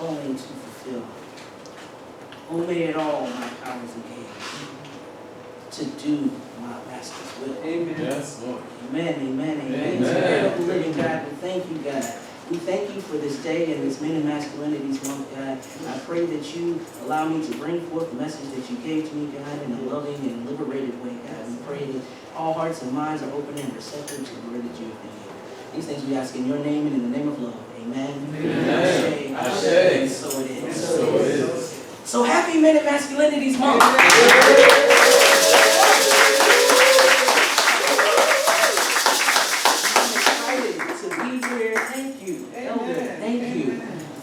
calling to fulfill. Obey it all my powers engage to do my master's will. Amen. Yes, Lord. Amen, amen, amen. Amen. Spirit of the living God, we thank you, God. We thank you for this day and this Men and Masculinities Month, God. I pray that you allow me to bring forth the message that you gave to me, God, in a loving and liberated way, God. We pray that all hearts and minds are open and receptive to the word that you have been given. These things we ask in your name and in the name of love. Amen. Amen. Ashe. Ashe. And so it is. And so it is. So happy Men and Masculinities Month.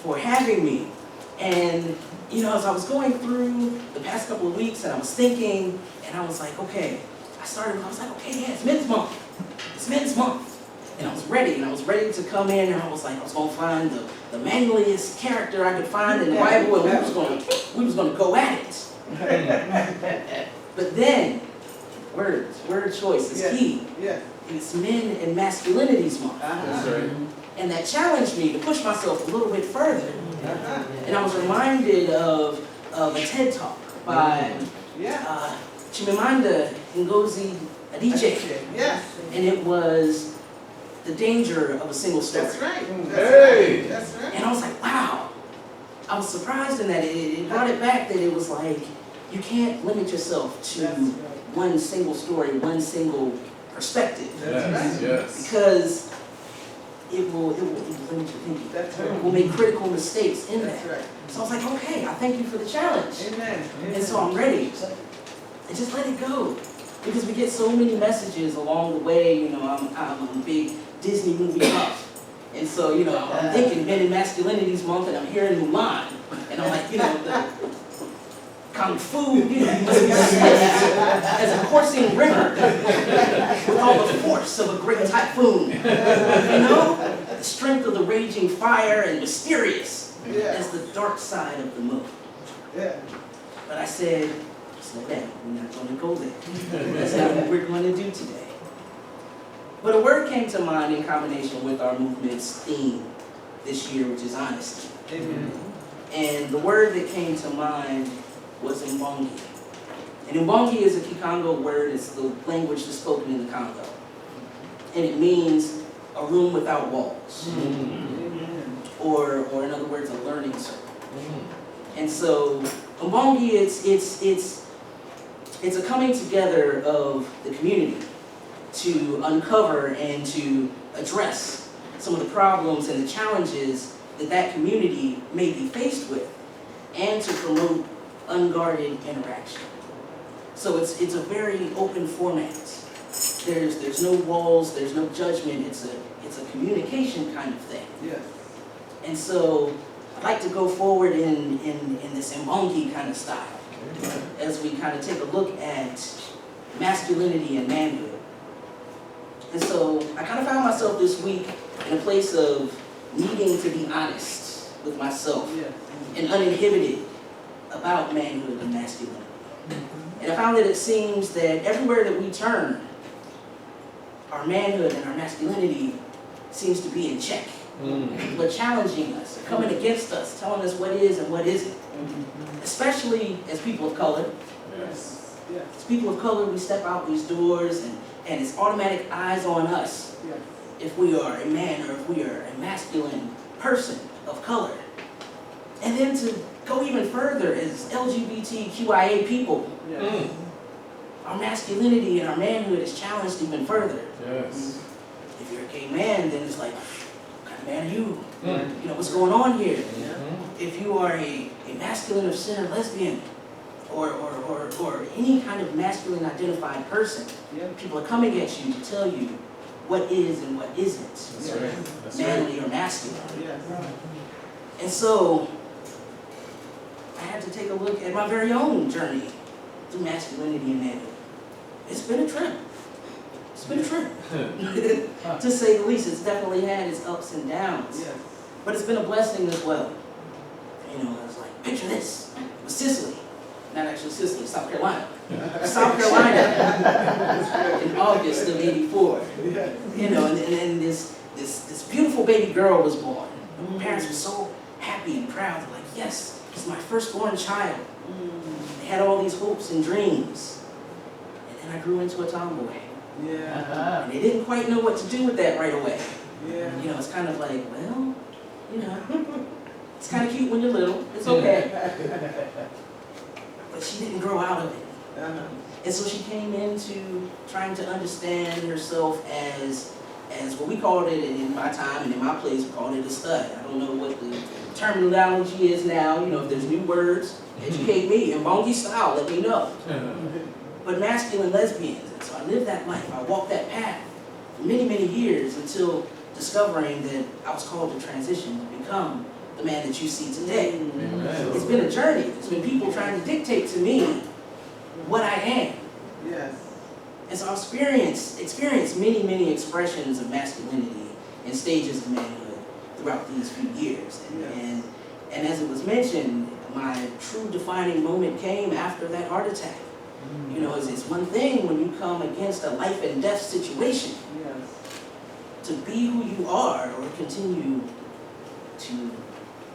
For having me. And you know, as I was going through the past couple of weeks and I was thinking, and I was like, okay, I was like, okay, yeah, it's Men's Month. It's Men's Month. And I was ready to come in, and I was like, I was going to find the manliest character I could find in the Bible, and we was going to go at it. But then, word choice is key. Yes. It's Men and Masculinities Month. That's right. And that challenged me to push myself a little bit further. And I was reminded of a TED Talk by Chimamanda Ngozi Adichie. Yes. And it was The Danger of a Single Story. That's right. Hey. That's right. And I was like, wow. I was surprised in that. It brought it back that it was like, you can't limit yourself to one single story, one single perspective. Yes, yes. Because it will limit your thinking. That's right. It will make critical mistakes in That's that. right. So I was like, okay, I thank you for the challenge. Amen. And so I'm ready. And just let it go. Because we get so many messages along the way. You know, I'm a big Disney movie buff. And so, you know, I'm thinking Men and Masculinities Month, and I'm hearing Mulan. And I'm like, you know, the Kung Fu, you know, you must be as a coursing river with all the force of a great typhoon. You know? The strength of the raging fire and mysterious as the dark side of the moon. Yeah. But I said, slow down, we're not going to go there. That's not what we're going to do today. But a word came to mind in combination with our movement's theme this year, which is honesty. Amen. And the word that came to mind was Mbongi. And Mbongi is a Kikongo word. It's the language that's spoken in the Congo. And it means a room without walls. Amen. Or in other words, a learning circle. And so Mbongi, it's a coming together of the community to uncover and to address some of the problems and the challenges that community may be faced with, and to promote unguarded interaction. So it's a very open format. There's no walls, there's no judgment. It's a communication kind of thing. Yes. And so I'd like to go forward in this Mbongi kind of style as we kind of take a look at masculinity and manhood. And so I kind of found myself this week in a place of needing to be honest with myself and uninhibited about manhood and masculinity. And I found that it seems that everywhere that we turn, our manhood and our masculinity seems to be in check. People are challenging us, coming against us, telling us what is and what isn't. Especially as people of color. Yes. Yes. As people of color, we step out these doors and it's automatic eyes on us if we are a man or if we are a masculine person of color. And then to go even further as LGBTQIA people, our masculinity and our manhood is challenged even further. Yes. If you're a gay man, then it's like, what kind of man are you? You know, what's going on here? If you are a masculine or sin or lesbian, or any kind of masculine identified person, people are coming at you to tell you what is and what isn't That's right. That's manly or masculine. Yes. And so I had to take a look at my very own journey through masculinity and manhood. It's been a trip. It's been a trip. To say the least, it's definitely had its ups and downs. Yes. But it's been a blessing as well. You know, I was like, picture this. It was Sicily. Not actually Sicily, South Carolina. South Carolina in August of '84. You know, and this beautiful baby girl was born. My parents were so happy and proud. They're like, yes, it's my firstborn child. Mm. They had all these hopes and dreams. And then I grew into a tomboy. Yeah. And they didn't quite know what to do with that right away. Yeah. You know, it's kind of like, well, you know, it's kind of cute when you're little. It's okay. But she didn't grow out of it. Uh-huh. And so she came into trying to understand herself as what we called it in my time and in my place, we called it a stud. I don't know what the terminology is now. You know, if there's new words, educate me. In Bongi style, let me know. But masculine lesbians. And so I lived that life. I walked that path for many, many years until discovering that I was called to transition to become the man that you see today. Amen. It's been a journey. It's been people trying to dictate to me what I am. Yes. And so I've experienced many, many expressions of masculinity and stages of manhood throughout these few years. Yes. And as it was mentioned, my true defining moment came after that heart attack. You know, it's one thing when you come against a life and death situation Yes. to be who you are or continue to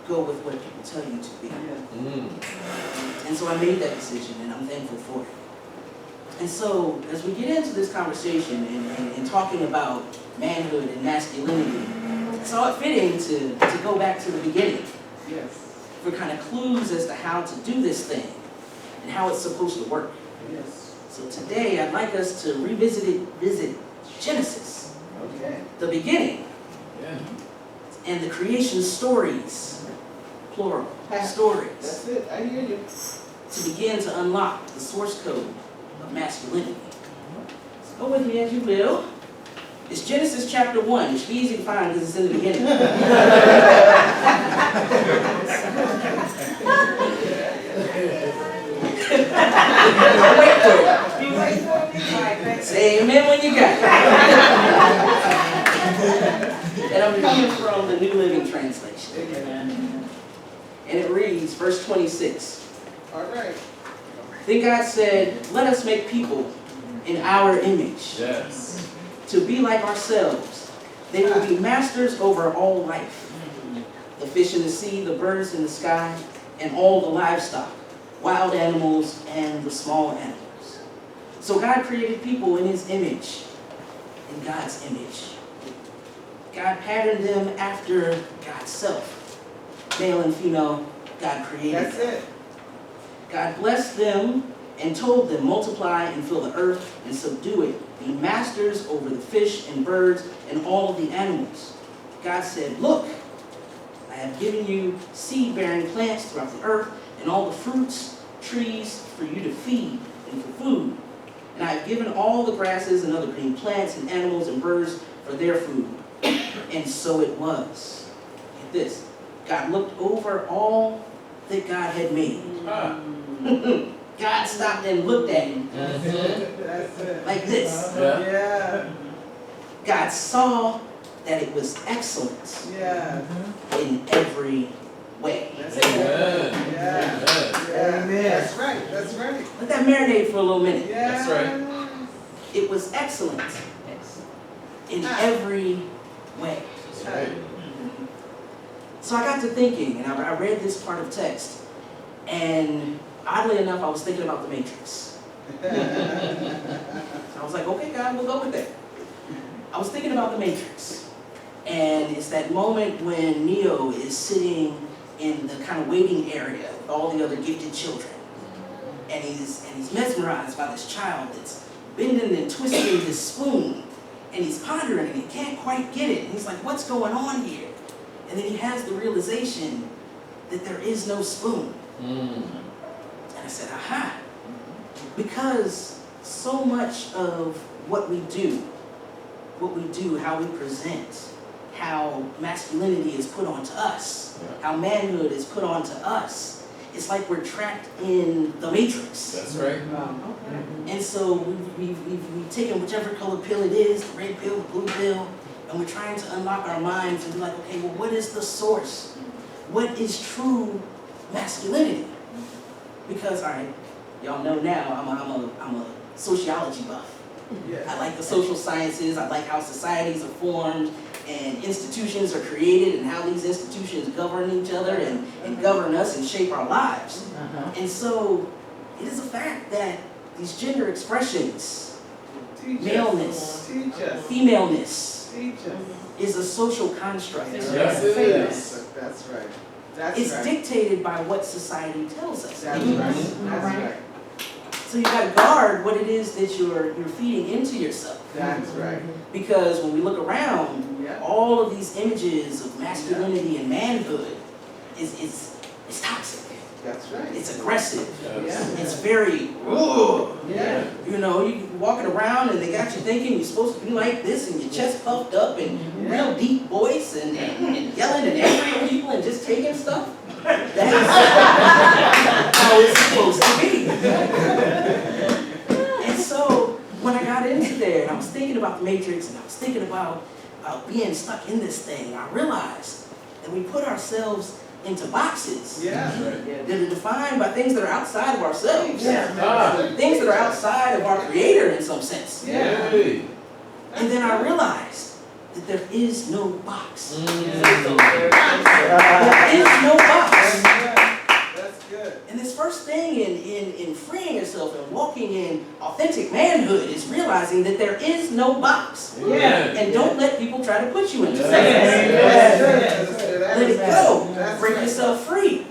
go with what people tell you to be. Yes. And so I made that decision, and I'm thankful for it. And so, as we get into this conversation and talking about manhood and masculinity, I saw it fitting to go back to the beginning Yes. for kind of clues as to how to do this thing and how it's supposed to work. Yes. So today, I'd like us to visit Genesis, Okay. the beginning, Yeah. and the creation stories, plural, stories, That's it. I hear you. to begin to unlock the source code of masculinity. So go with me as you will. It's Genesis chapter 1. It should be easy to find because it's in the beginning. Wait for it. You wait for me? All right, thanks. Say amen when you got it. And I'm coming from the New Living Translation. Amen. And it reads, verse 26. All right. Then God said, let us make people in our image, Yes. to be like ourselves. They will be masters over all life, the fish in the sea, the birds in the sky, and all the livestock, wild animals, and the small animals. So God created people in His image, in God's image. God patterned them after God's self. Male and female, God created That's them. it. God blessed them and told them, multiply and fill the earth and subdue it. Be masters over the fish and birds and all of the animals. God said, look, I have given you seed-bearing plants throughout the earth and all the fruits, trees for you to feed and for food. And I have given all the grasses and other green plants and animals and birds for their food. And so it was. Get this. God looked over all that God had made. Ah. God stopped and looked at him That's it. like this. Yeah. Yeah. God saw that it was excellent Yeah. in every way. That's it. Amen. Yeah. Amen. Yeah. Amen. That's right. That's right. Let that marinate for a little minute. Yeah. That's right. It was excellent in every way. That's right. So I got to thinking, and I read this part of text, and oddly enough, I was thinking about the Matrix. So I was like, okay, God, we'll go with that. I was thinking about the Matrix, and it's that moment when Neo is sitting in the kind of waiting area with all the other gifted children, and he's mesmerized by this child that's bending and twisting this spoon, and he's pondering and he can't quite get it, and he's like, what's going on here? And then he has the realization that there is no spoon. And I said, aha. Because so much of what we do, how we present, how masculinity is put onto us, how manhood is put onto us, it's like we're trapped in the Matrix. That's right. And so we've taken whichever color pill it is, the red pill, the blue pill, and we're trying to unlock our minds and be like, okay, well, what is the source? What is true masculinity? Because, all right, y'all know now I'm a sociology buff. I Yeah. like the social sciences. I like how societies are formed. and institutions are created and how these institutions govern each other and govern us and shape our lives. And so it is a fact that these gender expressions, Teach us. maleness, Teach us. femaleness, Teach us. is a social construct. Yes, it is. That's right. That's It's right. dictated by what society tells us. That's right. That's right. So you gotta guard what it is that you're feeding into yourself. That's right. Because when we look around, Yeah. all of these images of masculinity and manhood is toxic. That's right. It's aggressive. Yes. It's very, ugh. Yeah. You know, you walking around and they got you thinking you're supposed to be like this and your chest puffed up and real deep voice and yelling and angry at people and just taking stuff. That's how it's supposed to be. And so when I got into there and I was thinking about the Matrix and I was thinking about being stuck in this thing, I realized that we put ourselves into boxes Yeah. that are defined by things that are outside of ourselves. Ah. Things that are outside of our creator in some sense. Yeah. Hey. And then I realized that there is no box. Mm. There is no box. That's good. And this first thing in freeing yourself and walking in authentic manhood is realizing that there is no box. Amen. And don't let people try to put you into Yes. something. Let Let it go. That's Break right. yourself free.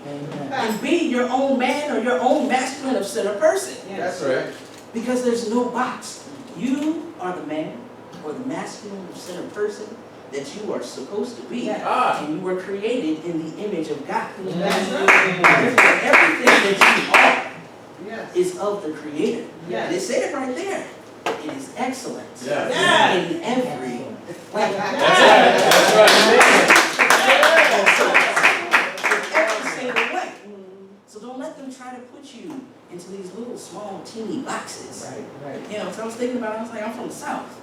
And be your own man or your own masculine of center person. That's right. Because there's no box. You are the man or the masculine of center person that you are supposed to be. Ah. And you were created in the image of God. That's right. Everything that Yes. you are is of the Creator. Yes. They say it right there. It is excellent Yes. in every way. That's right. That's right. In every single way. So don't let them try to put you into these little small teeny boxes. You know, so I was thinking about it, I was like, I'm from the South.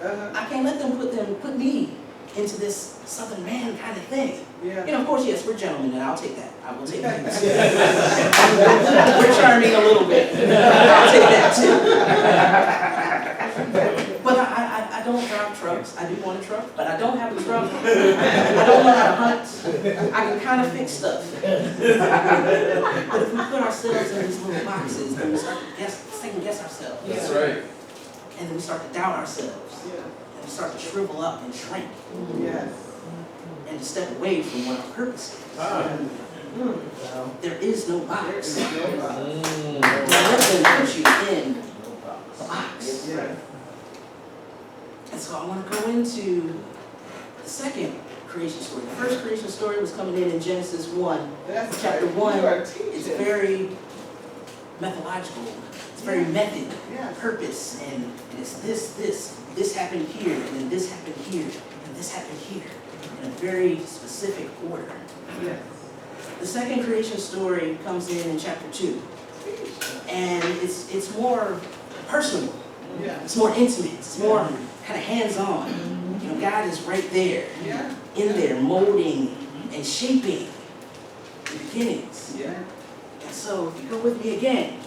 I can't let them put me into this Southern man kind of thing. Yeah. You know, of course, yes, we're gentlemen, and I'll take that. I will take that. We're charming a little bit. I'll take that too. But I don't drive trucks. I do want a truck, but I don't have a truck. I don't know how to hunt. I can kind of fix stuff. But if we put ourselves in these little boxes, then we start to second guess ourselves. That's right. And then we start to doubt ourselves. Yeah. And we start to shrivel up and shrink. Yes. And to step away from what our purpose is. Ah. There is no There box. is no box. Mm. Now let them put you in a box. Yeah. And so I want to go into the second creation story. The first creation story was coming in Genesis 1. That's Chapter right. 1 You are It's teaching. very methodological. It's very method, Yes. purpose, and it's this happened here, and then this happened here, and this happened here, in a very specific order. Yes. The second creation story comes in chapter 2, and it's more personal. Yeah. It's more intimate. It's more kind of hands-on. You know, God is right there, Yeah. in there, molding and shaping the beginnings. Yeah. And so, if you go with me again,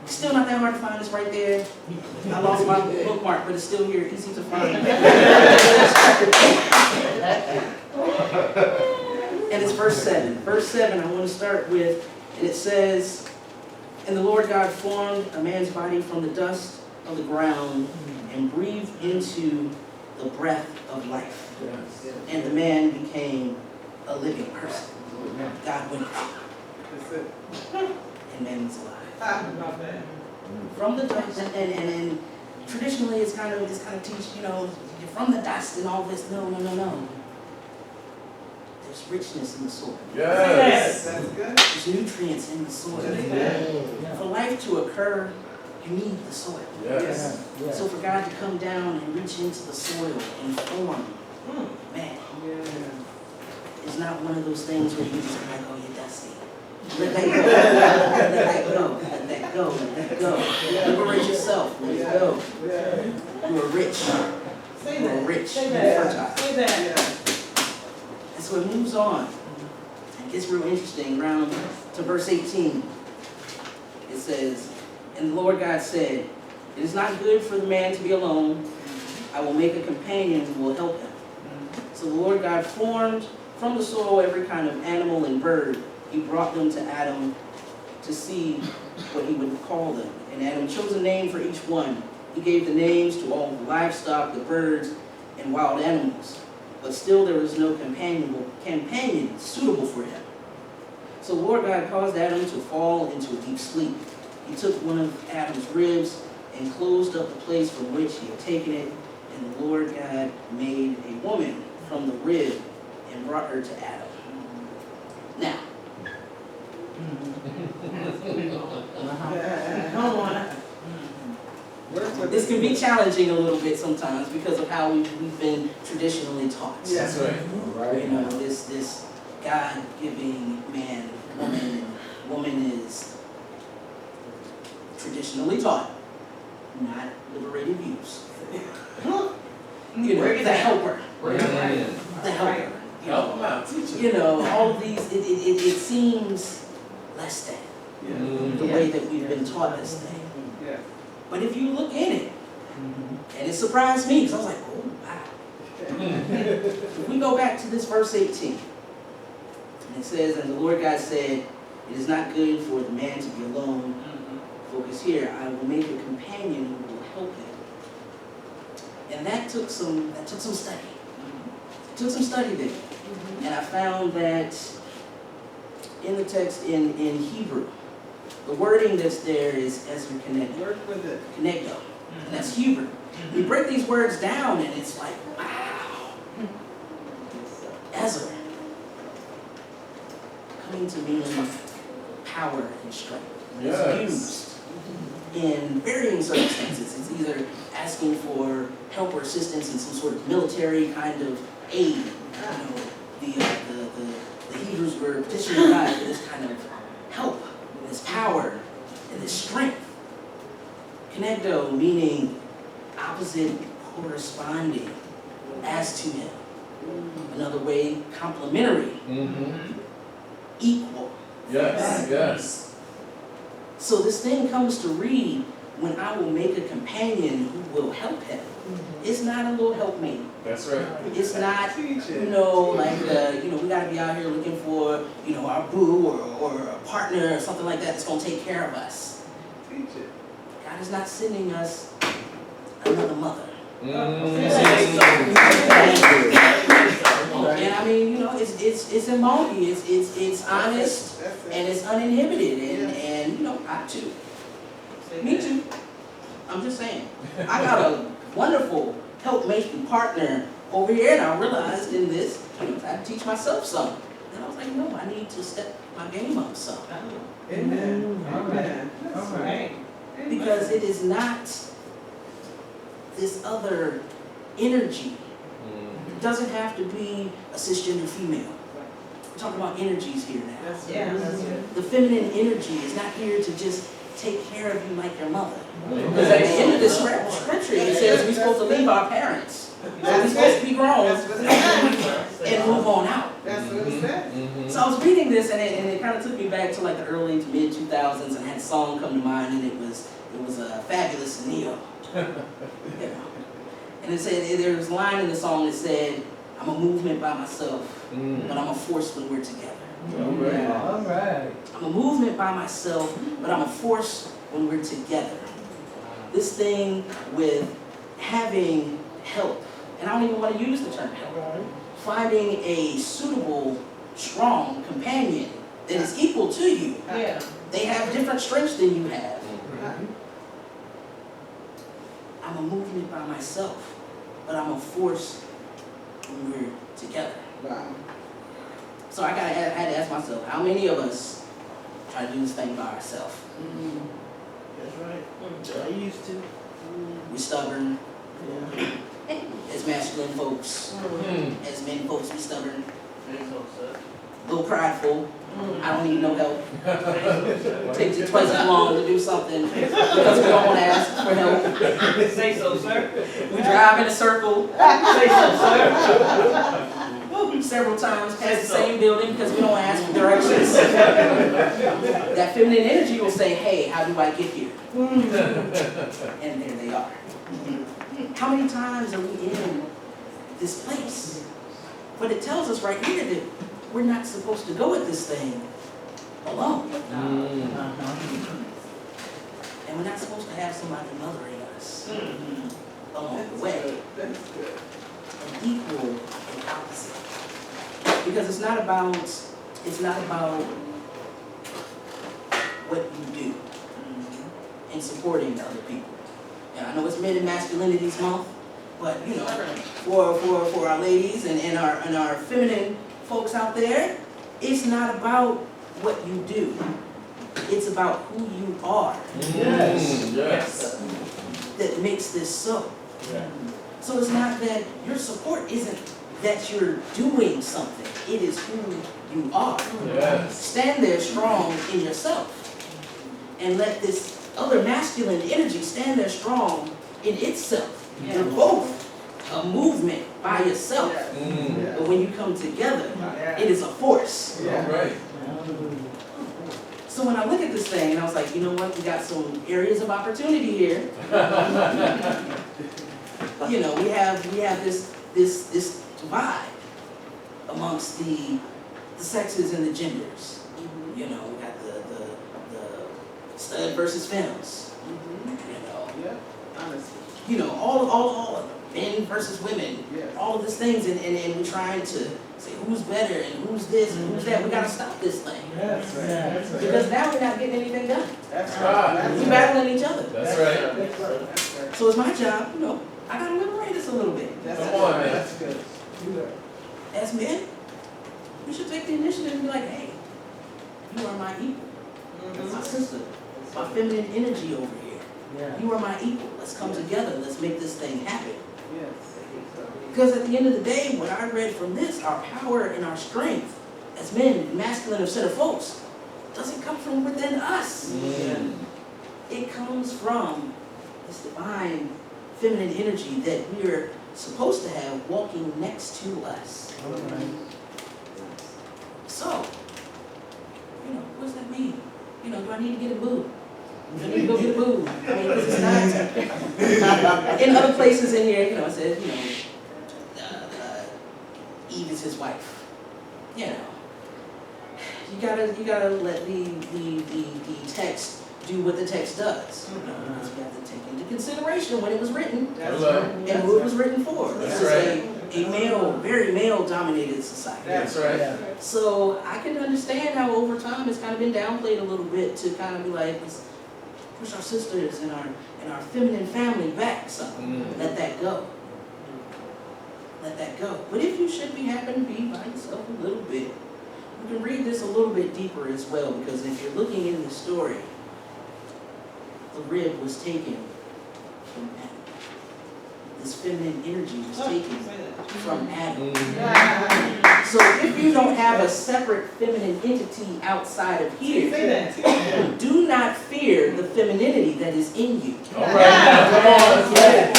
it's still not that hard to find. It's right there. I lost my bookmark, but it's still here, easy to find. And it's verse 7. Verse 7, I want to start with, and it says, "And the Lord God formed a man's body from the dust of the ground and breathed into the breath of life. Yes. And the man became a living person." God went, That's it. and man was alive. Not bad. From the dust, and traditionally it's kind of teach, you know, you're from the dust and all this. No. There's richness in the soil. Yes. That's good. There's nutrients in the soil. For life to occur, you need the soil. Yes. So for God to come down and reach into the soil and form, man, Yeah. it's not one of those things where you just like, oh, you're dusty. Let that go. Let that go. Let that go. Liberate yourself. Let it go. Yeah. You are rich. Say You are that. rich. Say You that. are fertile. Say that. And so it moves on. It gets real interesting. Around to verse 18. It says, "And the Lord God said, it is not good for the man to be alone. I will make a companion who will help him." So the Lord God formed from the soil every kind of animal and bird. He brought them to Adam to see what he would call them. And Adam chose a name for each one. He gave the names to all the livestock, the birds, and wild animals. But still there was no companion suitable for him. So the Lord God caused Adam to fall into a deep sleep. He took one of Adam's ribs and closed up the place from which he had taken it. And the Lord God made a woman from the rib and brought her to Adam. Now, Come on. this can be challenging a little bit sometimes because of how we've been traditionally taught. Yes. That's right. You know, this God-giving man, woman, and woman is traditionally taught, not liberated views. You know, the helper. Bring it in. The helper. Help them out, teach them. You know, all of these, it seems less than the way that we've been taught this thing. Yeah. But if you look in it, and it surprised me, because I was like, oh, wow. If we go back to this verse 18, and it says, and the Lord God said, it is not good for the man to be alone. Focus here, I will make a companion who will help him. And that took some study. It took some study there. And I found that in the text in Hebrew, the wording that's there is Ezra Kenegdo. Work with it. Kenegdo. And that's Hebrew. We break these words down and it's like, wow. Ezra. Coming to mean power and strength. It's Yes. used in varying circumstances. It's either asking for help or assistance in some sort of military kind of aid. You know, the Hebrews were petitioning God for this kind of help, this power, and this strength. Kenegdo meaning opposite, corresponding, as to him. Another way, complementary, equal. Yes, yes. So this thing comes to read, when I will make a companion who will help him. It's not a little helpmate. That's right. It's not, Teach you it. know, like, we gotta be out here looking for, our boo or a partner or something like that that's gonna take care of us. Teach it. God is not sending us another mother. And I mean, it's emoji, it's honest, That's it. and it's uninhibited, and I too. Me too. I'm just saying. I got a wonderful helpmate partner over here, and I realized in this, I had to teach myself some. And I was like, no, I need to step my game up some. Amen. Amen. That's right. Because it is not this other energy. It doesn't have to be a cisgender female. We're talking about energies here now. That's it. Yeah. That's it. The feminine energy is not here to just take care of you like your mother. Because at the end of this scripture, it says we're supposed to leave our parents. So we're supposed to be grown That's what it said. and move on out. That's what it said. So I was reading this, and it kind of took me back to like the early to mid 2000s, and I had a song come to mind, and it was Fabulous Neo. And it said, there was a line in the song that said, I'm a movement by myself, but I'm a force when we're together. All right. I'm a movement by myself, but I'm a force when we're together. This thing with having help, and I don't even want to use the term help, finding a suitable, strong companion that is equal to you. Yeah. They have different strengths than you have. I'm a movement by myself, but I'm a force when we're together. Wow. So I had to ask myself, how many of us try to do this thing by ourselves? That's right. I used to. We're stubborn. Yeah. As masculine folks, as men folks, we're stubborn. A little prideful. I don't need no help. Takes it twice as long to do something because we don't want to ask for help. Say so, sir. We drive in a circle Say so, sir. several times past the same building because we don't ask for directions. That feminine energy will say, hey, how do I get here? And there they are. How many times are we in this place But it tells us right here that we're not supposed to go at this thing alone. And we're not supposed to have somebody mothering us along the way. That's good. An equal and opposite. Because it's not about what you do in supporting other people. And I know it's Men and Masculinities Month, but you know, for our ladies and our feminine folks out there, it's not about what you do. It's about who you are. Yes. That makes this so. Yeah. So it's not that your support isn't that you're doing something. It is who you are. Yes. Stand there strong in yourself. And let this other masculine energy stand there strong in itself. You're both a movement by yourself. But when you come together, it is a force. All right. So when I look at this thing, and I was like, you know what, we got some areas of opportunity here. You know, we have this divide amongst the sexes and the genders. You know, we got the stud versus femmes. You know, all of them, men versus women, all of these things, and we're trying to say who's better and who's this and who's that. We gotta stop this thing. That's right. Because now we're not getting anything done. That's right. We're battling each other. That's right. That's right. So it's my job, you know, I gotta liberate us a little bit. Come on, man. That's good. As men, we should take the initiative and be like, hey, you are my equal. My sister, my feminine energy over here. You are my equal. Let's come together. Let's make this thing happen. Because at the end of the day, what I read from this, our power and our strength as men, masculine set of folks, doesn't come from within us. It comes from this divine feminine energy that we're supposed to have walking next to us. So, you know, what does that mean? You know, do I need to get a boo? Do I need to go get a boo? I mean, because it's not. In other places in here, you know, it says, you know, Eve is his wife. You know, you gotta let the text do what the text does. You know, because we have to take into consideration when it was written and who it was written for. This is a male, very male-dominated society. That's right. So I can understand how over time it's kind of been downplayed a little bit to kind of be like, let's push our sisters and our feminine family back some. Let that go. Let that go. But if you should be happen to be by yourself a little bit, you can read this a little bit deeper as well, because if you're looking in the story, the rib was taken from Adam. This feminine energy was taken from Adam. So if you don't have a separate feminine entity outside of here, do not fear the femininity that is in you. All right, now, come on, let's get it.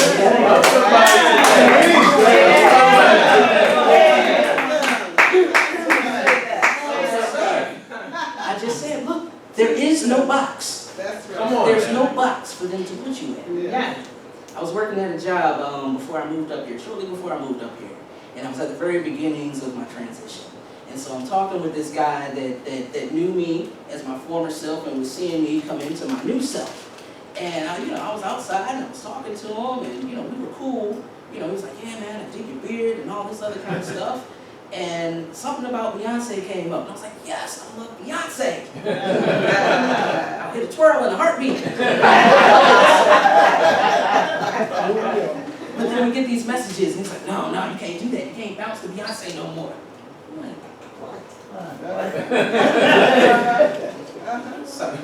I just said, look, there is no box. Come on, There's man. no box for them to put you in. I was working at a job before I moved up here, shortly before I moved up here. And I was at the very beginnings of my transition. And so I'm talking with this guy that knew me as my former self and was seeing me come into my new self. And I was outside and I was talking to him, and we were cool. He was like, yeah man, I dig your beard and all this other kind of stuff. And something about Beyonce came up. And I was like, yes, I love Beyonce. I'll hit a twirl in a heartbeat. But then we get these messages, and he's like, no, you can't do that. You can't bounce to Beyonce no more. I'm like, what? So,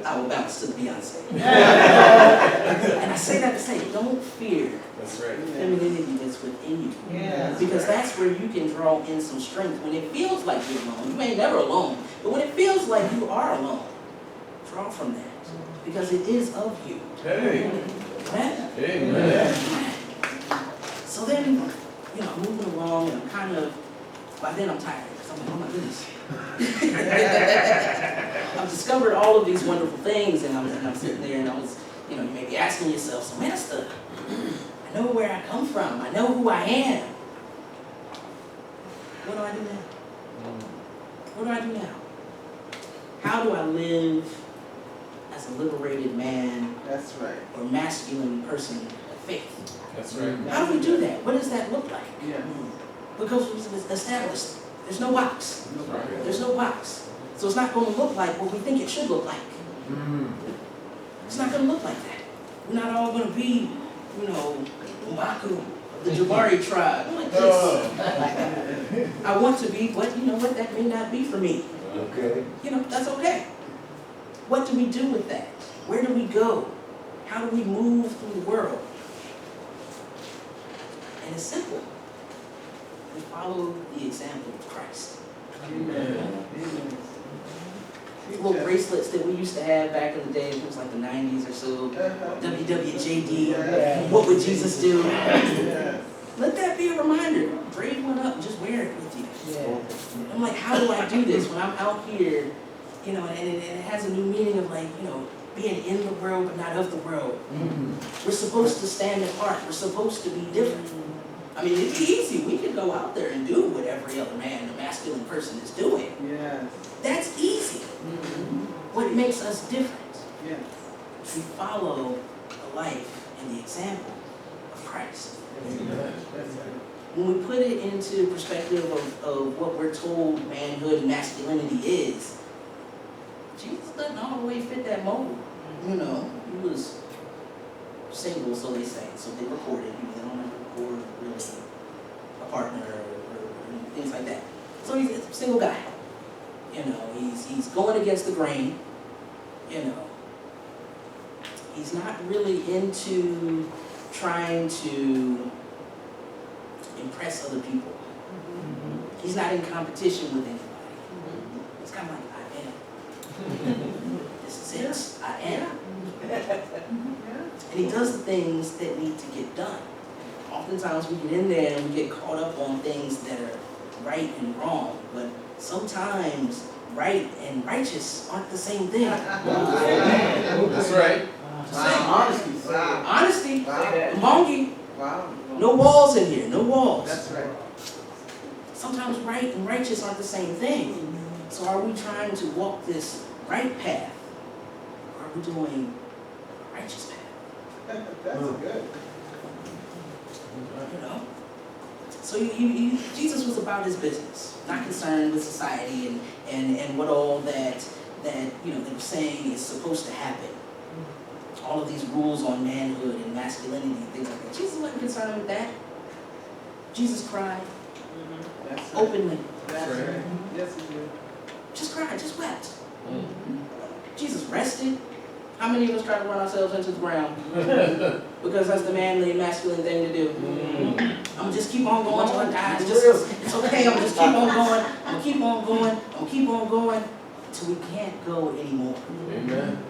I will bounce to the Beyonce. And I say that to say, don't fear That's right. the femininity that's within you. Because that's where you can draw in some strength. When it feels like you're alone, you ain't never alone, but when it feels like you are alone, draw from that. Because it is of you. Hey. Amen? Amen. So then, I'm moving along, and I'm kind of, by then I'm tired, because I'm like, oh my goodness. I've discovered all of these wonderful things, and I'm sitting there, and I was, you may be asking yourself, so Minister, I know where I come from, I know who I am, what do I do now? What do I do now? How do I live as a liberated man That's right. or masculine person of faith? That's right. How do we do that? What does that look like? Yeah. Because it's established. There's no box. That's right. There's no box. So it's not going to look like what we think it should look like. It's not going to look like that. We're not all going to be, Mbaku, the Jabari tribe, like this. I want to be, but you know what? That may not be for me. Okay. That's okay. What do we do with that? Where do we go? How do we move through the world? And it's simple. We follow the example of Christ. Amen. Little bracelets that we used to have back in the day, it was like the 90s or so. WWJD, what would Jesus do? Yes. Let that be a reminder. Braid one up and just wear it with you. Yeah. I'm like, how do I do this when I'm out here, and it has a new meaning of like, being in the world but not of the world. We're supposed to stand apart. We're supposed to be different. I mean, it's easy. We can go out there and do what every other man or masculine person is doing. Yes. That's easy. What makes us different? Yes. We follow the life and the example of Christ. That's right. When we put it into perspective of what we're told manhood and masculinity is, Jesus doesn't all the way fit that mold. He was single, so they say, so they recorded. They don't have to record really a partner or things like that. So he's a single guy. He's going against the grain. He's not really into trying to impress other people. He's not in competition with anybody. It's kind of like, I am. This is it. I am. And he does the things that need to get done. Oftentimes we get in there and we get caught up on things that are right and wrong, but sometimes right and righteous aren't the same thing. That's right. Honesty. Honesty, Mongi, Wow. no walls in here, no walls. That's right. Sometimes right and righteous aren't the same thing. So are we trying to walk this right path, or are we doing a righteous path? That's good. So Jesus was about his business, not concerned with society and what all that they were saying is supposed to happen. All of these rules on manhood and masculinity and things like that. Jesus wasn't concerned with that. Jesus cried That's right. openly. That's right. right. Yes, he did. Just cried, just wept. Jesus rested. How many of us try to run ourselves into the ground? Because that's the manly and masculine thing to do. I'm gonna just keep on going till I die. It's okay, I'm gonna just keep on going. I'm gonna keep on going. I'm gonna keep on going until we can't go anymore. Amen.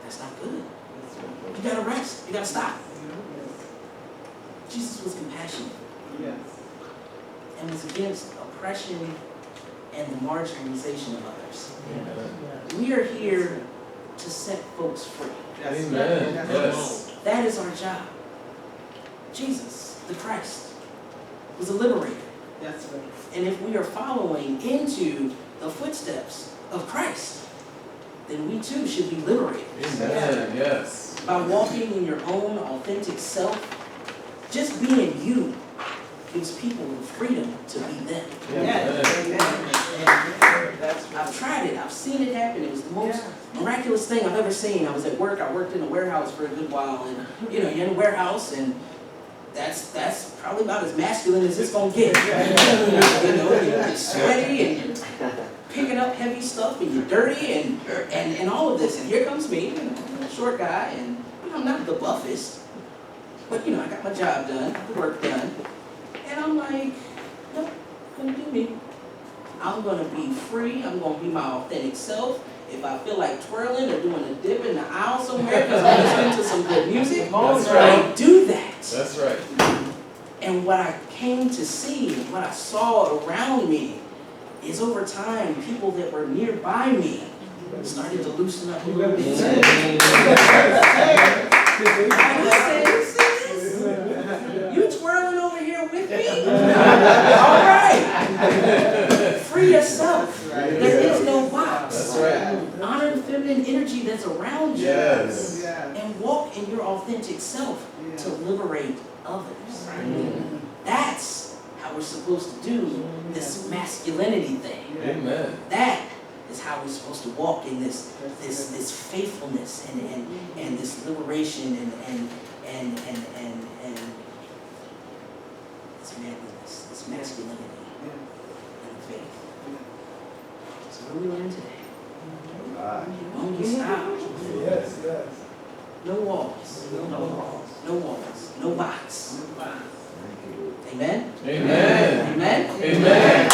That's not good. That's right. You gotta rest. You gotta stop. Yes. Jesus was compassionate Yes. and was against oppression and the marginalization of others. Amen. We are here to set folks free. That's Amen. right. That's Yes. That is our job. Jesus, the Christ, was a liberator. That's right. And if we are following into the footsteps of Christ, then we too should be liberated. Amen. Yes. By walking in your own authentic self, just being you gives people the freedom to be them. Amen. That's right. I've tried it. I've seen it happen. It was the most miraculous thing I've ever seen. I was at work. I worked in a warehouse for a good while, and you're in a warehouse, and that's probably about as masculine as it's gonna get. You're sweaty and you're picking up heavy stuff, and you're dirty, and all of this. And here comes me, I'm a short guy, and I'm not the buffest, but I got my job done, the work done, and I'm like, nope, gonna do me. I'm gonna be free. I'm gonna be my authentic self. If I feel like twirling or doing a dip in the aisle somewhere because I'm listening to some good music, That's I right. do that. That's right. And what I came to see, what I saw around me, is over time, people that were nearby me started to loosen up a little bit. You twirling over here with me? All right. Free yourself. There is no box. That's right. Honor the feminine energy that's around you. Yes. And walk in your authentic self to liberate others. That's how we're supposed to do this masculinity thing. Amen. That is how we're supposed to walk in this faithfulness and this liberation and this manliness, this masculinity and faith. So what do we learn today? Monkey style. Yes, yes. No walls. No walls. No box. Amen? Amen. Amen? Amen.